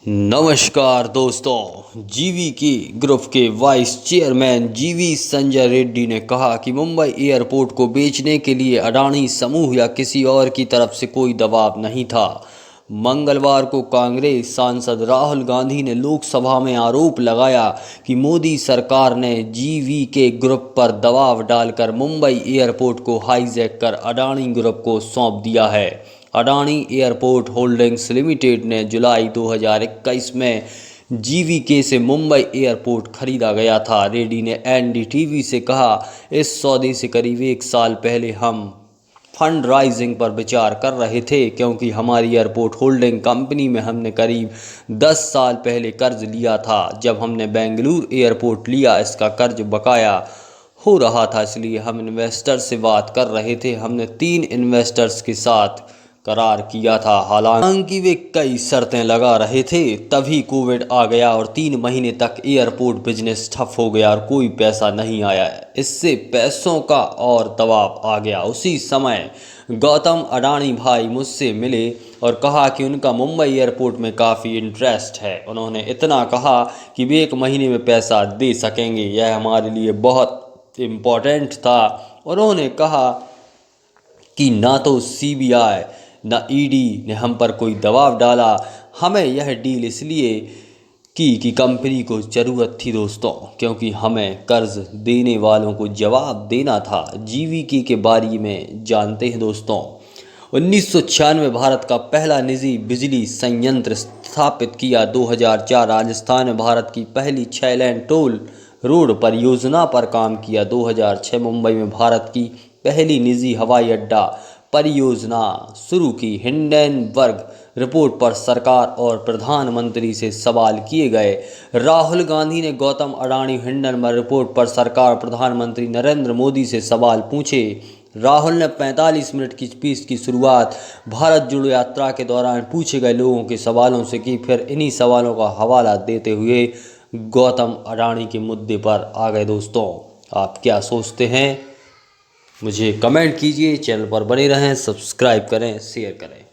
नमस्कार दोस्तों। GVK group के वाइस चेयरमैन जीवी संजय रेड्डी ने कहा कि मुंबई एयरपोर्ट को बेचने के लिए अडानी समूह या किसी और की तरफ से कोई दबाव नहीं था। मंगलवार को कांग्रेस सांसद राहुल गांधी ने लोकसभा में आरोप लगाया कि मोदी सरकार ने जीवीके ग्रुप पर दबाव डालकर मुंबई एयरपोर्ट को हाईजैक कर अडानी ग्रुप को सौंप दिया है। अडानी एयरपोर्ट होल्डिंग्स लिमिटेड ने जुलाई 2021 में जीवीके से मुंबई एयरपोर्ट खरीदा गया था। रेड्डी ने एनडीटीवी से कहा, इस सौदे से करीब 1 साल पहले हम फंड राइजिंग पर विचार कर रहे थे, क्योंकि हमारी एयरपोर्ट होल्डिंग कंपनी में हमने करीब 10 साल पहले कर्ज लिया था। जब हमने बेंगलुरु एयरपोर्ट लिया, इसका कर्ज बकाया हो रहा था, इसलिए हम इन्वेस्टर से बात कर रहे थे। हमने 3 इन्वेस्टर्स के साथ करार किया था। हालांकि वे कई शर्तें लगा रहे थे, तभी कोविड आ गया और 3 महीने तक एयरपोर्ट बिजनेस ठप हो गया और कोई पैसा नहीं आया। इससे पैसों का और दबाव आ गया। उसी समय गौतम अडानी भाई मुझसे मिले और कहा कि उनका मुंबई एयरपोर्ट में काफ़ी इंटरेस्ट है। उन्होंने इतना कहा कि वे 1 महीने में पैसा दे सकेंगे। यह हमारे लिए बहुत इम्पोर्टेंट था। उन्होंने कहा कि ना तो सीबीआई न ईडी ने हम पर कोई दबाव डाला। हमें यह डील इसलिए की कि कंपनी को ज़रूरत थी दोस्तों, क्योंकि हमें कर्ज देने वालों को जवाब देना था। जीवीके के बारे में जानते हैं दोस्तों। 1996 भारत का पहला निजी बिजली संयंत्र स्थापित किया। 2004 राजस्थान में भारत की पहली 6 लेन टोल रोड परियोजना पर काम किया। 2006 मुंबई में भारत की पहली निजी हवाई अड्डा परियोजना शुरू की। हिंडनबर्ग रिपोर्ट पर सरकार और प्रधानमंत्री से सवाल किए गए। राहुल गांधी ने गौतम अडानी हिंडनबर्ग रिपोर्ट पर सरकार और प्रधानमंत्री नरेंद्र मोदी से सवाल पूछे। राहुल ने 45 मिनट की स्पीच की शुरुआत भारत जोड़ो यात्रा के दौरान पूछे गए लोगों के सवालों से की। फिर इन्हीं सवालों का हवाला देते हुए गौतम अडानी के मुद्दे पर आ गए। दोस्तों, आप क्या सोचते हैं? मुझे कमेंट कीजिए। चैनल पर बने रहें, सब्सक्राइब करें, शेयर करें।